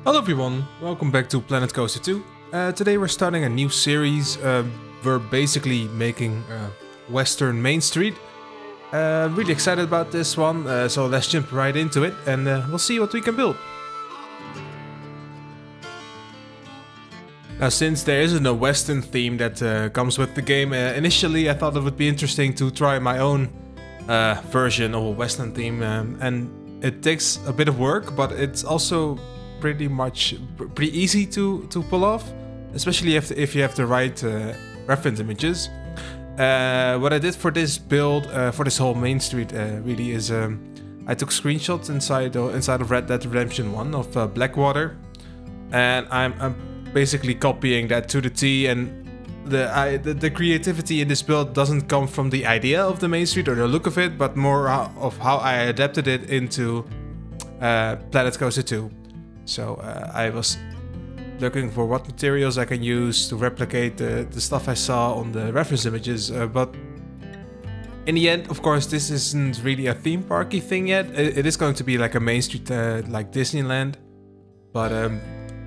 Hello everyone, welcome back to Planet Coaster 2. Today we're starting a new series. We're basically making Western Main Street. Really excited about this one, so let's jump right into it and we'll see what we can build. Now, since there isn't a Western theme that comes with the game, initially I thought it would be interesting to try my own version of a Western theme, and it takes a bit of work, but it's also pretty easy to pull off, especially if you have the right reference images. What I did for this build, for this whole Main Street, really is I took screenshots inside of Red Dead Redemption 1 of Blackwater, and I'm basically copying that to the T. And the creativity in this build doesn't come from the idea of the Main Street or the look of it, but more of how I adapted it into Planet Coaster 2. So I was looking for what materials I can use to replicate the stuff I saw on the reference images, but in the end, of course, this isn't really a theme parky thing yet. It is going to be like a Main Street like Disneyland, but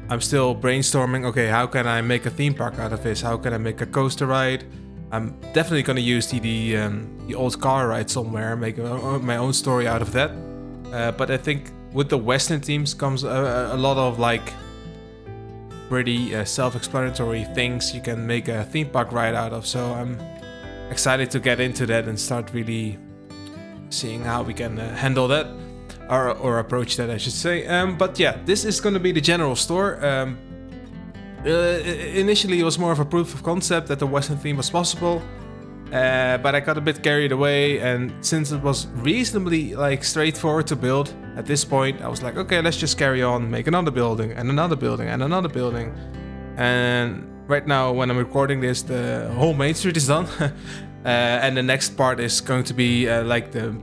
I'm still brainstorming, okay, how can I make a theme park out of this? How can I make a coaster ride? I'm definitely going to use the old car ride somewhere, make my own story out of that, but I think with the Western themes comes a lot of like pretty self-explanatory things you can make a theme park ride out of. So I'm excited to get into that and start really seeing how we can handle that, or approach that, I should say. But yeah, this is going to be the general store. Initially it was more of a proof of concept that the Western theme was possible. But I got a bit carried away, and since it was reasonably like straightforward to build at this point, I was like, okay, let's just carry on, make another building and another building and another building. And right now, when I'm recording this, the whole Main Street is done, and the next part is going to be like the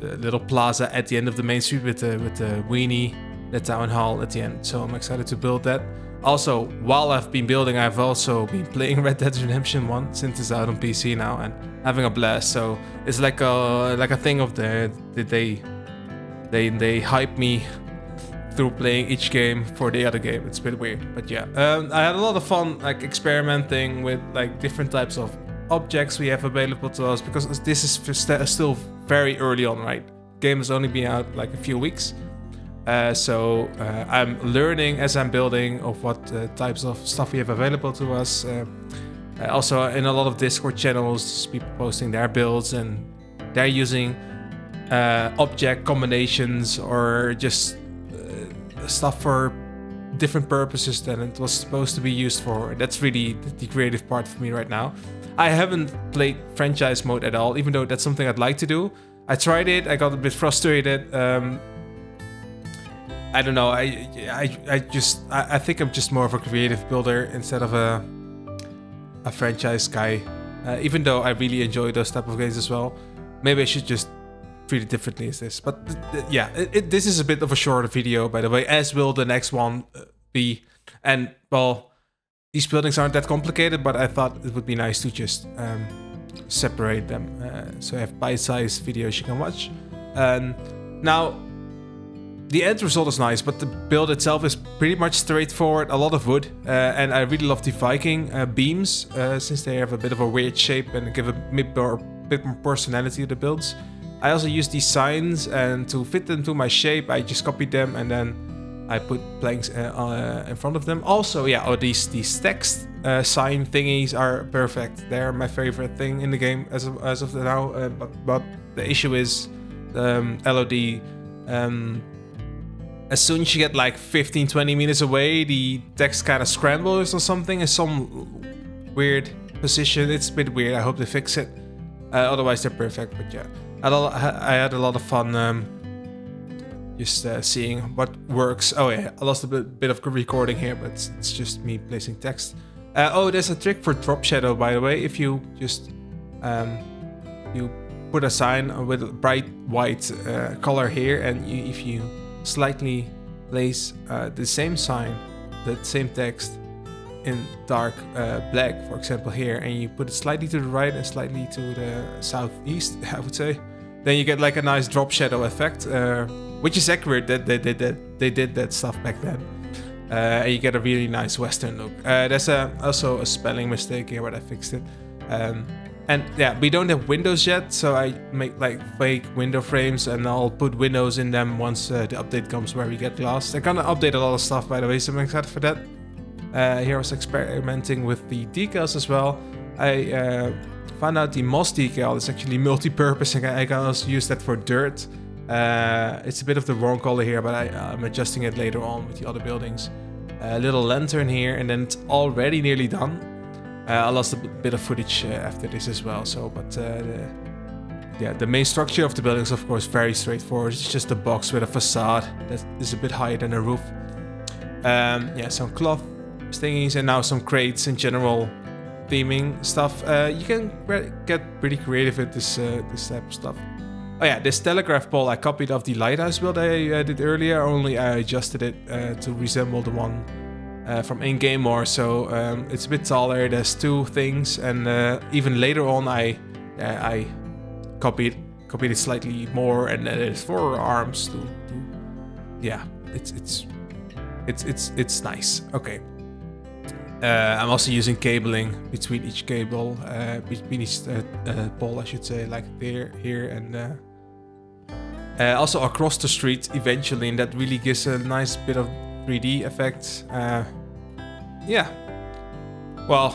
little plaza at the end of the Main Street with the weenie, the town hall at the end. So I'm excited to build that. Also, while I've been building, I've also been playing Red Dead Redemption 1 since it's out on PC now and having a blast. So it's like a thing of they hype me through playing each game for the other game. It's a bit weird, but yeah. I had a lot of fun like experimenting with like different types of objects we have available to us, because this is still very early on, right? The game has only been out like a few weeks. So I'm learning as I'm building of what types of stuff we have available to us. Also in a lot of Discord channels, people posting their builds, and they're using object combinations or just stuff for different purposes than it was supposed to be used for. That's really the creative part for me right now. I haven't played franchise mode at all, even though that's something I'd like to do. I tried it, I got a bit frustrated. I don't know. I think I'm just more of a creative builder instead of a franchise guy. Even though I really enjoy those type of games as well. Maybe I should just treat it differently as this. But yeah, this is a bit of a shorter video, by the way, as will the next one be. And well, these buildings aren't that complicated, but I thought it would be nice to just separate them, so I have bite-sized videos you can watch. Now, the end result is nice, but the build itself is pretty much straightforward, a lot of wood, and I really love the Viking beams, since they have a bit of a weird shape and give a bit more personality to the builds. I also use these signs, and to fit them to my shape, I just copied them and then I put planks in front of them. Also, yeah, these text sign thingies are perfect. They're my favorite thing in the game as of now, but the issue is LOD. As soon as you get like 15-20 meters away, the text kind of scrambles or something in some weird position. It's a bit weird. I hope they fix it. Otherwise, they're perfect. But yeah, I had a lot of fun just seeing what works. Oh yeah, I lost a bit of recording here, but it's just me placing text. Oh, there's a trick for drop shadow, by the way. If you just you put a sign with bright white color here, and if you slightly place the same sign, the same text in dark black, for example here, and you put it slightly to the right and slightly to the southeast, I would say, then you get like a nice drop shadow effect, which is accurate that they did that stuff back then. and you get a really nice Western look. There's also a spelling mistake here, but I fixed it. And yeah, we don't have windows yet, so I make like fake window frames and I'll put windows in them once the update comes where we get glass. They're gonna update a lot of stuff, by the way, so I'm excited for that. Here I was experimenting with the decals as well. I found out the moss decal is actually multi-purpose and I can also use that for dirt. It's a bit of the wrong color here, but I'm adjusting it later on with the other buildings. A little lantern here, and then it's already nearly done. I lost a bit of footage after this as well, so, but yeah, the main structure of the building is of course very straightforward. It's just a box with a facade that is a bit higher than a roof. Yeah, some cloth thingies and now some crates and general theming stuff. You can get pretty creative with this type of stuff. Oh yeah, this telegraph pole I copied off the lighthouse build I did earlier, only I adjusted it to resemble the one from in-game more, so it's a bit taller. There's two things, and even later on I copied it slightly more, and there's 4 arms to yeah, it's nice. Okay. I'm also using cabling between each cable, between each pole, I should say, like there, here, and also across the street eventually, and that really gives a nice bit of 3D effect. Yeah. Well,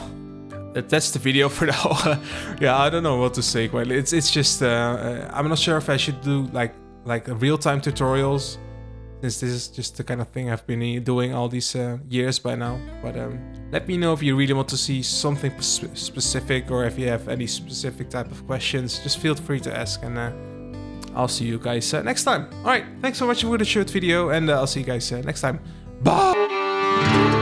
that's the video for now. Yeah, I don't know what to say quite. It's just I'm not sure if I should do like real-time tutorials, since this is just the kind of thing I've been doing all these years by now. But let me know if you really want to see something specific, or if you have any specific type of questions. Just feel free to ask, and I'll see you guys next time. All right, thanks so much for the short video, and I'll see you guys next time. Bye.